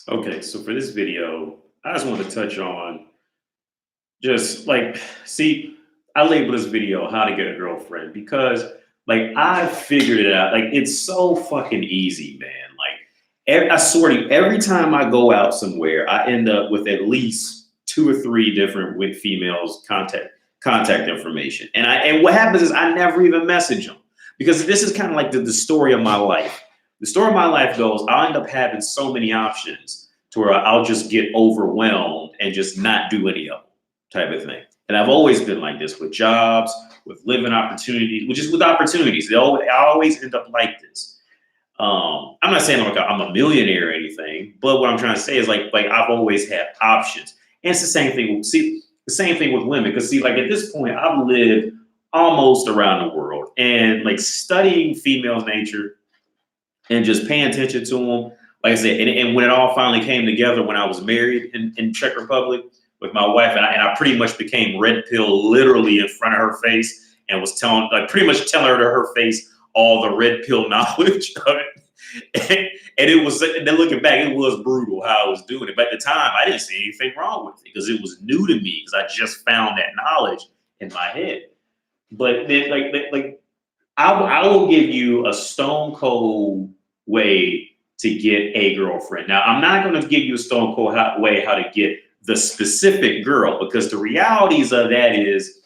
Okay, so for this video, I just want to touch on just like, see, I label this video "How to Get a Girlfriend" because, like, I figured it out. Like, it's so fucking easy, man. Like, I swear to you, every time I go out somewhere, I end up with at least two or three different with females contact information, and what happens is I never even message them because this is kind of like the story of my life. The story of my life goes, I'll end up having so many options to where I'll just get overwhelmed and just not do any of them type of thing. And I've always been like this with jobs, with living opportunities, which is with opportunities. I always end up like this. I'm not saying I'm a millionaire or anything, but what I'm trying to say is like I've always had options. And it's the same thing. See, the same thing with women. Because see, like at this point, I've lived almost around the world and like studying female nature and just paying attention to them. Like I said, and when it all finally came together, when I was married in Czech Republic with my wife, and I pretty much became red pill literally in front of her face and was pretty much telling her to her face all the red pill knowledge of it. And it was, and then looking back, it was brutal how I was doing it. But at the time, I didn't see anything wrong with it because it was new to me because I just found that knowledge in my head. But then, I will give you a stone cold way to get a girlfriend. Now, I'm not going to give you a stone cold way how to get the specific girl because the realities of that is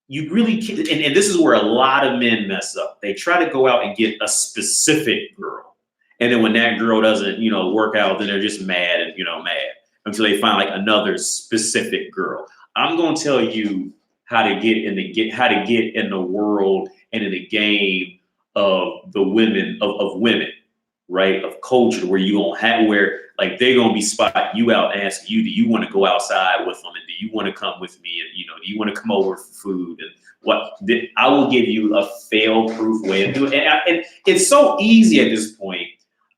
you really can't, and this is where a lot of men mess up. They try to go out and get a specific girl. And then when that girl doesn't, work out, then they're just mad and, mad until they find like another specific girl. I'm going to tell you how to get in the world and in the game of the women of women, right? Of culture where you don't have where like they're gonna be spotting you out and asking you, do you want to go outside with them and do you want to come with me and do you want to come over for food and what? I will give you a fail-proof way to do it, and it's so easy at this point.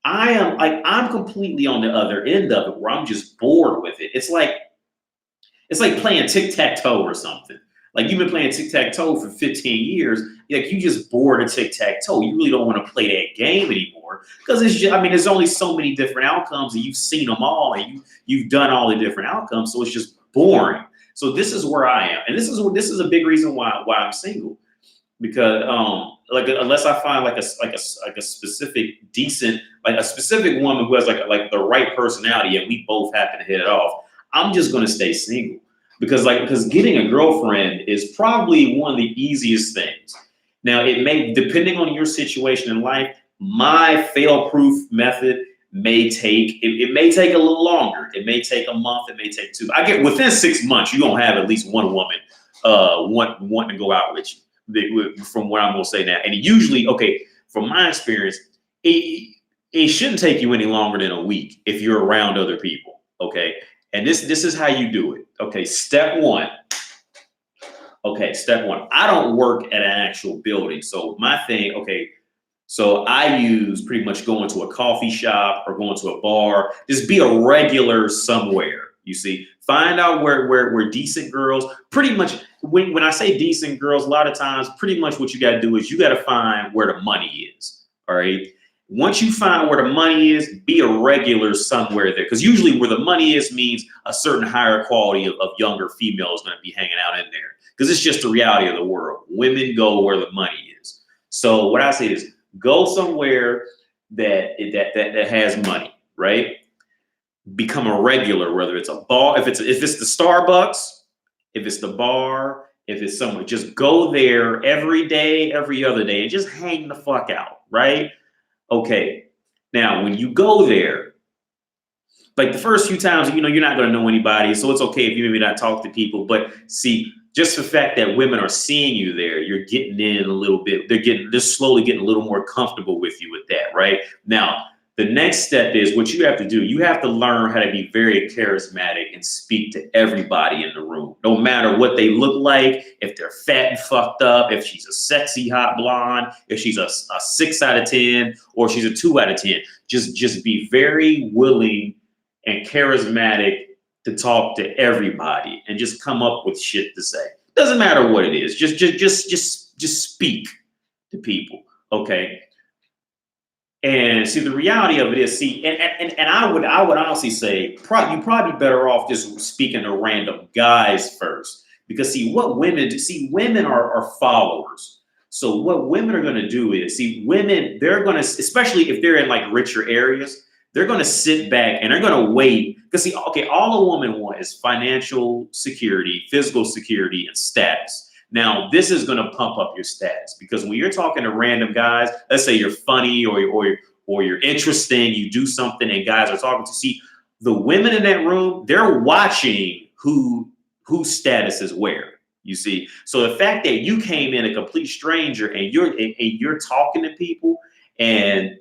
I'm completely on the other end of it where I'm just bored with it. It's like playing tic-tac-toe or something. Like you've been playing tic-tac-toe for 15 years. Like you just bored of tic-tac-toe. You really don't want to play that game anymore because it's just, there's only so many different outcomes and you've seen them all and you've done all the different outcomes. So it's just boring. So this is where I am. And this is a big reason why I'm single because unless I find like a specific decent, like a specific woman who has like the right personality and we both happen to hit it off, I'm just going to stay single. Because getting a girlfriend is probably one of the easiest things. Now, it may, depending on your situation in life, my fail-proof method may take a little longer. It may take a month. It may take two. Within 6 months, you're gonna have at least one woman want to go out with you. From what I'm gonna say now, and usually, okay, from my experience, it shouldn't take you any longer than a week if you're around other people. Okay. And this is how you do it. Okay, step one. I don't work at an actual building. So my thing, so I use pretty much going to a coffee shop or going to a bar. Just be a regular somewhere, you see. Find out where decent girls, pretty much, when I say decent girls, a lot of times, pretty much what you got to do is you got to find where the money is, all right? Once you find where the money is, be a regular somewhere there. Because usually where the money is means a certain higher quality of younger females going to be hanging out in there. Because it's just the reality of the world. Women go where the money is. So what I say is go somewhere that has money, right? Become a regular, whether it's a bar, if it's the Starbucks, if it's the bar, if it's somewhere, just go there every day, every other day, and just hang the fuck out, right? Okay, now when you go there, like the first few times, you're not going to know anybody, so it's okay if you maybe not talk to people. But see, just the fact that women are seeing you there, you're getting in a little bit. They're slowly getting a little more comfortable with you with that, right? Now, the next step is what you have to do. You have to learn how to be very charismatic and speak to everybody in the room, no matter what they look like, if they're fat and fucked up, if she's a sexy hot blonde, if she's a 6 out of 10, or she's a 2 out of 10. Just be very willing and charismatic to talk to everybody and just come up with shit to say. Doesn't matter what it is. Just speak to people. Okay. And see, the reality of it is, see, and I would honestly say, you probably better off just speaking to random guys first, because see, what women do, see, women are followers. So what women are going to do is, see, women, they're going to, especially if they're in like richer areas, they're going to sit back and they're going to wait, because see, okay, all a woman wants is financial security, physical security, and status. Now, this is going to pump up your stats, because when you're talking to random guys, let's say you're funny, or you're interesting, you do something, and guys are talking to, see, the women in that room, they're watching whose status is where. You see, so the fact that you came in a complete stranger and you're talking to people, and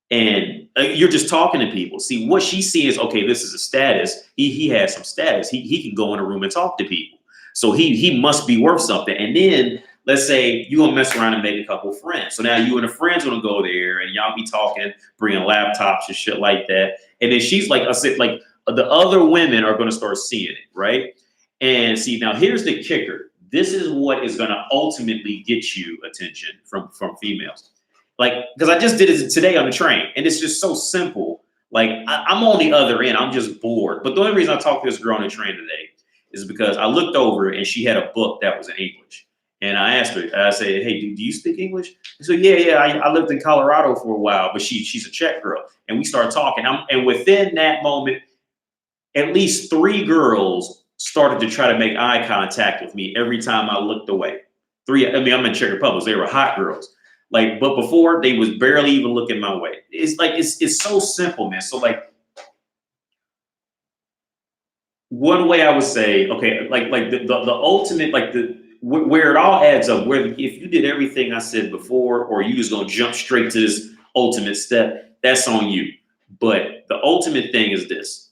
you're just talking to people. See, what she sees, okay, this is a status. He has some status. He can go in a room and talk to people. So he must be worth something. And then let's say you gonna mess around and make a couple friends. So now you and the friends gonna go there and y'all be talking, bringing laptops and shit like that. And then she's like, I said, like the other women are gonna start seeing it, right? And see, now here's the kicker. This is what is gonna ultimately get you attention from females. Like, because I just did it today on the train, and it's just so simple. Like, I'm on the other end, I'm just bored. But the only reason I talked to this girl on the train today is because I looked over and she had a book that was in English. And I asked her, I said, hey, do you speak English? So yeah, I lived in Colorado for a while, but she's a Czech girl. And we started talking. And within that moment, at least 3 girls started to try to make eye contact with me every time I looked away. 3, I mean, I'm in Czech Republic, so they were hot girls. Like, but before, they was barely even looking my way. It's like, it's so simple, man. So like, one way I would say, okay, like the ultimate, like where it all adds up, where if you did everything I said before, or you was gonna jump straight to this ultimate step, that's on you. But the ultimate thing is this: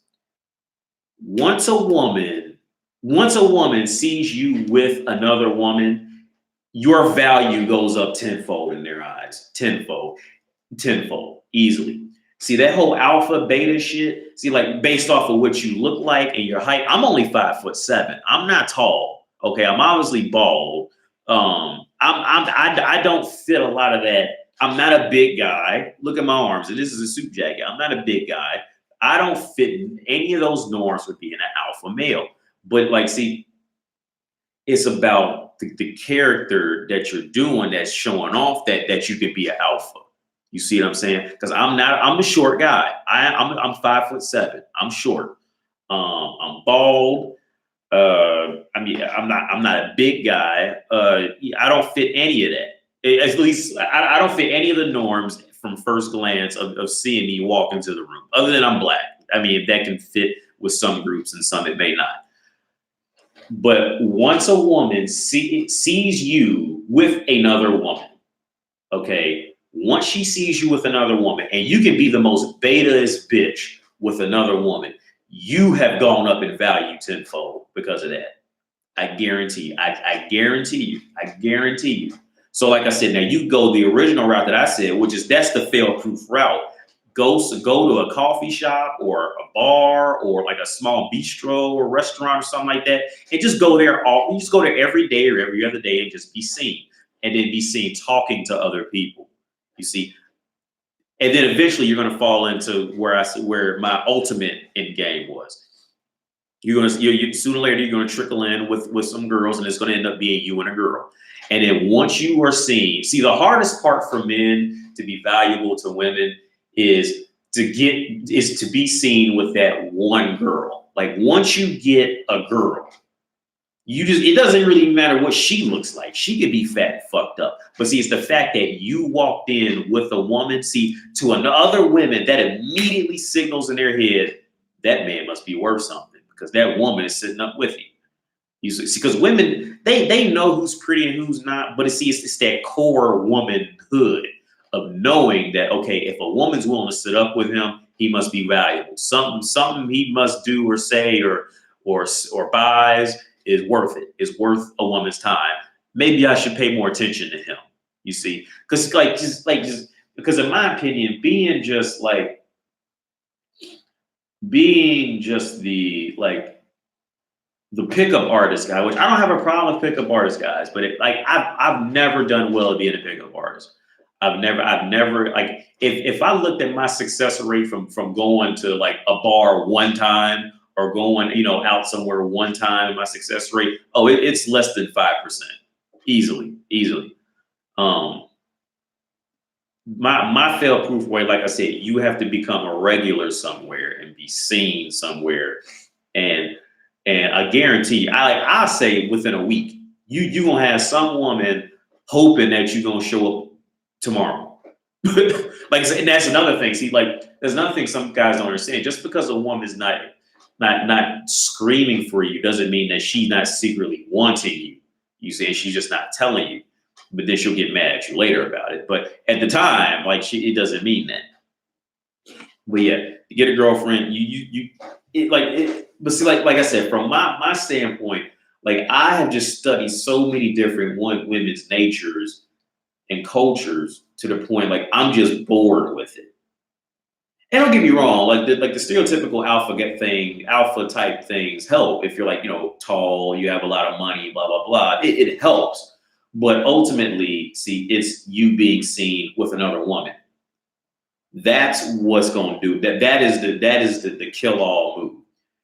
once a woman, once a woman sees you with another woman, your value goes up tenfold in their eyes, tenfold, easily. See, that whole alpha beta shit, see, like based off of what you look like and your height, I'm only 5'7". I'm not tall. Okay, I'm obviously bald. I don't fit a lot of that. I'm not a big guy. Look at my arms, and this is a suit jacket. I'm not a big guy. I don't fit in any of those norms for being an alpha male. But like, see, it's about the character that you're doing that's showing off that you could be an alpha. You see what I'm saying? Because I'm a short guy. I'm 5'7". I'm short. I'm bald. I mean, I'm not a big guy. I don't fit any of that. At least I don't fit any of the norms from first glance of seeing me walk into the room. Other than I'm black. I mean, that can fit with some groups and some it may not. But once a woman sees you with another woman, okay, once she sees you with another woman, and you can be the most betaest bitch with another woman, you have gone up in value tenfold because of that. I guarantee you. I guarantee you. I guarantee you. So, like I said, now you go the original route that I said, which is that's the fail-proof route. Go to a coffee shop or a bar or like a small bistro or restaurant or something like that, and just go there. You just go there every day or every other day and just be seen, and then be seen talking to other people. You see, and then eventually you're going to fall into where my ultimate end game was. You sooner or later you're going to trickle in with some girls, and it's going to end up being you and a girl. And then once you are seen, see, the hardest part for men to be valuable to women is to be seen with that one girl. Like once you get a girl, it doesn't really matter what she looks like. She could be fat and fucked up. But see, it's the fact that you walked in with a woman, see, to other women, that immediately signals in their head, that man must be worth something because that woman is sitting up with him. You see, because women, they know who's pretty and who's not, but it's that core womanhood of knowing that, okay, if a woman's willing to sit up with him, he must be valuable. Something he must do or say or buys is worth it. It's worth a woman's time. Maybe I should pay more attention to him. You see, because because in my opinion, being just the pickup artist guy, which I don't have a problem with pickup artist guys, but I've never done well at being a pickup artist. I've never like if I looked at my success rate from going to like a bar one time or going, out somewhere one time, my success rate, it's less than 5%. Easily, easily. Um, my fail proof way, like I said, you have to become a regular somewhere and be seen somewhere. And I guarantee you, I say within a week, you gonna have some woman hoping that you're gonna show up tomorrow. Like I said, and that's another thing. See, like there's another thing some guys don't understand. Just because a woman's not screaming for you doesn't mean that she's not secretly wanting you. You see, she's just not telling you. But then she'll get mad at you later about it. But at the time, like it doesn't mean that. But yeah, to get a girlfriend, but see, like I said, from my standpoint, like I have just studied so many different women's natures and cultures to the point like I'm just bored with it. And don't get me wrong, like the stereotypical alpha type things help if you're like, tall, you have a lot of money, blah blah blah. It helps. But ultimately, see, it's you being seen with another woman. That's what's going to do. That is the kill all move.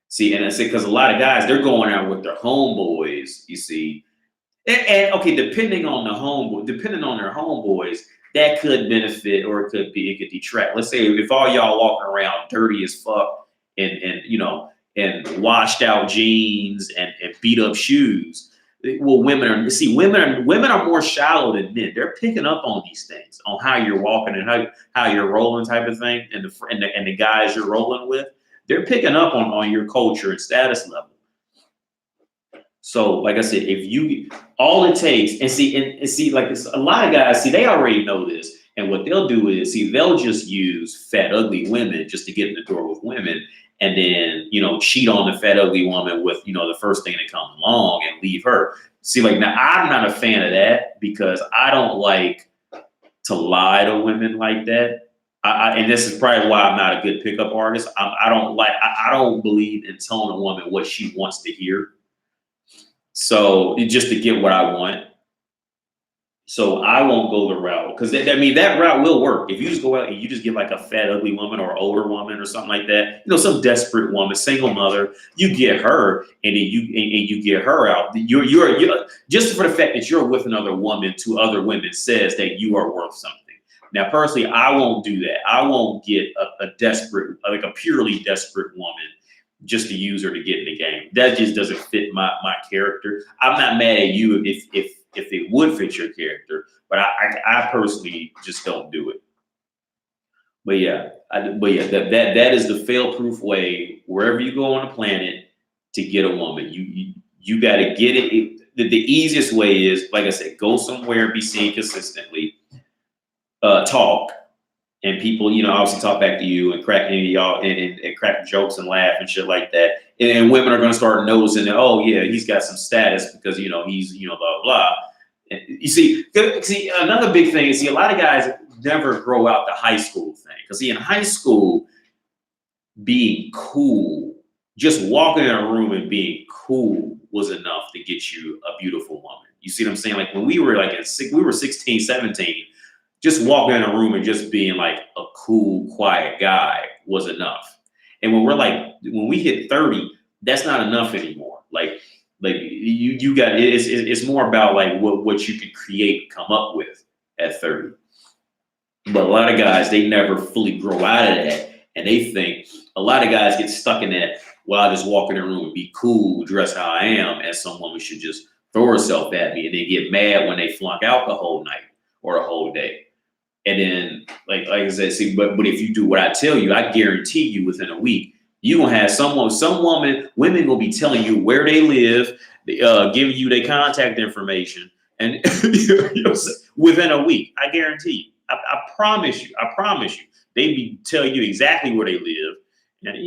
See, and I say because a lot of guys they're going out with their homeboys. You see, and okay, depending on their homeboys, that could benefit or it could detract. Let's say if all y'all walking around dirty as fuck and washed out jeans and beat up shoes. Well, women are more shallow than men. They're picking up on these things, on how you're walking and how you're rolling, type of thing, and the guys you're rolling with. They're picking up on your culture and status level. So, like I said, if you all it takes and see, like a lot of guys they already know this, and what they'll do is they'll just use fat ugly women just to get in the door with women. And then, cheat on the fat, ugly woman with, the first thing that comes along and leave her. See, like, now I'm not a fan of that because I don't like to lie to women like that. And this is probably why I'm not a good pickup artist. I don't believe in telling a woman what she wants to hear. So just to get what I want. So I won't go the route because that route will work. If you just go out and you just get like a fat, ugly woman or older woman or something like that, some desperate woman, single mother, you get her and then you get her out. You're just for the fact that you're with another woman to other women says that you are worth something. Now, personally, I won't do that. I won't get a desperate, like a purely desperate woman just to use her to get in the game. That just doesn't fit my character. I'm not mad at you if it would fit your character, but I personally just don't do it. But yeah, that is the fail-proof way wherever you go on the planet to get a woman. You got to get it. The easiest way is, like I said, go somewhere and be seen consistently. Talk, and people, obviously talk back to you and crack y'all and crack jokes and laugh and shit like that. And women are going to start noticing that, oh yeah, he's got some status because he's blah blah blah. And you see, another big thing is a lot of guys never grow out the high school thing because in high school, being cool, just walking in a room and being cool was enough to get you a beautiful woman. You see what I'm saying? Like when we were we were 16, 17. Just walking in a room and just being like a cool, quiet guy was enough. And when we hit 30, that's not enough anymore. Like you got it's more about like what you can create, come up with at 30. But a lot of guys, they never fully grow out of that. And they think a lot of guys get stuck in that, well, I just walk in the room and be cool, dress how I am, and some woman should just throw herself at me and they get mad when they flunk out the whole night or the whole day. And then, like I said, see, but if you do what I tell you, I guarantee you within a week, you're going to have women will be telling you where they live, giving you their contact information, and within a week, I guarantee you. I promise you. They be telling you exactly where they live. And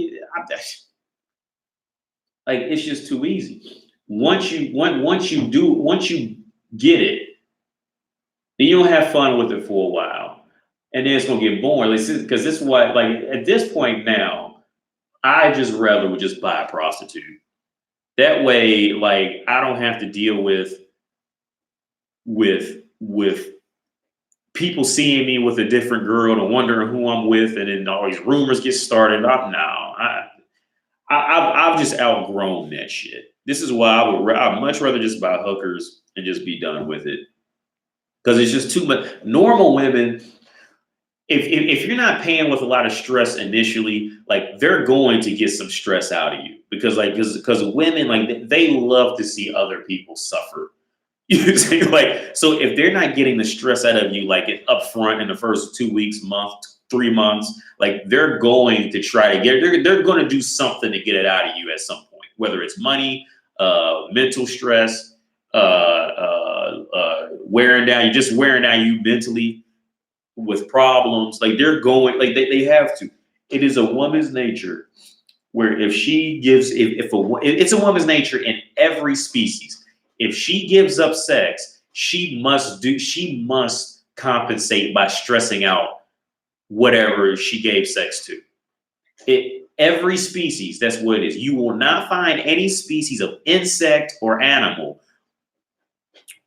like, it's just too easy. Once you get it, then you'll have fun with it for a while, and then it's gonna get boring. Because this is what, like, at this point now, I just rather would just buy a prostitute. That way, like, I don't have to deal with people seeing me with a different girl and wondering who I'm with, and then all these rumors get started. I've just outgrown that shit. This is why I'd much rather just buy hookers and just be done with it, because it's just too much. Normal women, if you're not paying with a lot of stress initially, like they're going to get some stress out of you, because because women, like they love to see other people suffer. You see, like, so if they're not getting the stress out of you, like it up front in the first 2 weeks, month, 3 months, like they're going to try to they're going to do something to get it out of you at some point, whether it's money, mental stress, wearing down, you're just wearing down you mentally with problems. Like they're going, like they have to. It is a woman's nature where if she gives, it's a woman's nature in every species. If she gives up sex, she must compensate by stressing out whatever she gave sex to. Every species, that's what it is. You will not find any species of insect or animal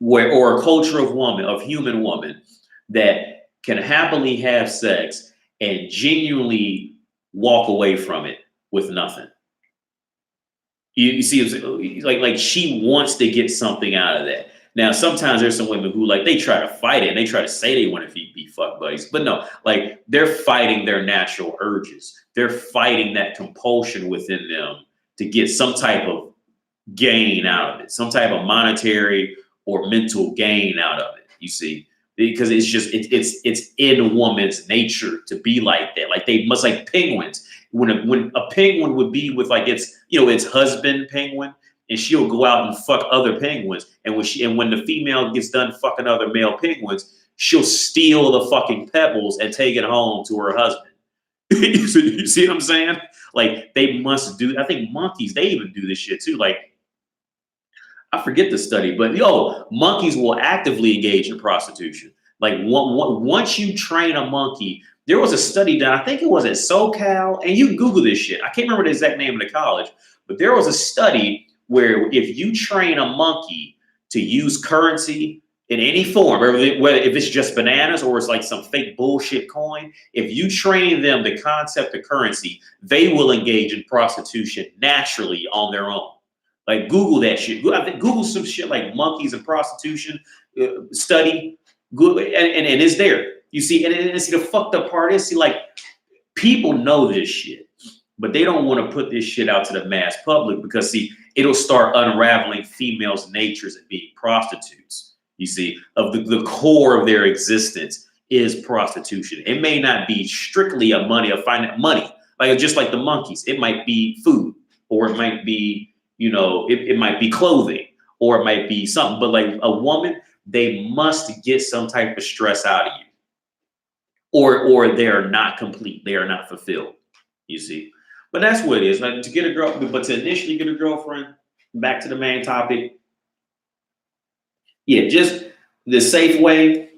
or a culture of human woman that can happily have sex and genuinely walk away from it with nothing. You see, like she wants to get something out of that. Now, sometimes there's some women who, like, they try to fight it and they try to say they want to be fuck buddies, but no, like they're fighting their natural urges. They're fighting that compulsion within them to get some type of gain out of it, some type of monetary or mental gain out of it. You see, because it's just it's in a woman's nature to be like that. Like they must, like penguins. When a penguin would be with like its husband penguin, and she'll go out and fuck other penguins, and when the female gets done fucking other male penguins, she'll steal the fucking pebbles and take it home to her husband. You see what I'm saying? Like they must do. I think monkeys, they even do this shit too. Like I forget the study, but monkeys will actively engage in prostitution. Like once you train a monkey, there was a study done, I think it was at SoCal, and you can Google this shit. I can't remember the exact name of the college, but there was a study where if you train a monkey to use currency in any form, whether if it's just bananas or it's like some fake bullshit coin, if you train them the concept of currency, they will engage in prostitution naturally on their own. Like Google that shit. Google some shit like monkeys and prostitution study. Google, and it's there. You see, and see the fucked up part is, see, like people know this shit, but they don't want to put this shit out to the mass public because, see, it'll start unraveling females' natures and being prostitutes. You see, of the core of their existence is prostitution. It may not be strictly finding money, like just like the monkeys. It might be food, or it might be, it might be clothing, or it might be something. But like a woman, they must get some type of stress out of you, or they are not complete. They are not fulfilled. You see, but that's what it is. Like to get a girl, but to initially get a girlfriend. Back to the main topic. Yeah, just the safe way.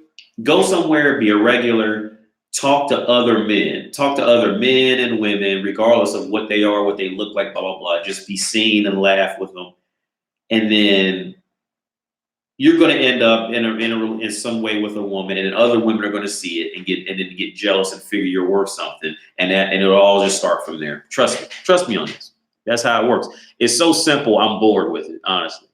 Go somewhere, be a regular. Talk to other men. Talk to other men and women, regardless of what they are, what they look like, blah blah blah. Just be seen and laugh with them, and then you're going to end up in some way with a woman, and then other women are going to see it and then get jealous and figure you're worth something, and it'll all just start from there. Trust me on this. That's how it works. It's so simple. I'm bored with it, honestly.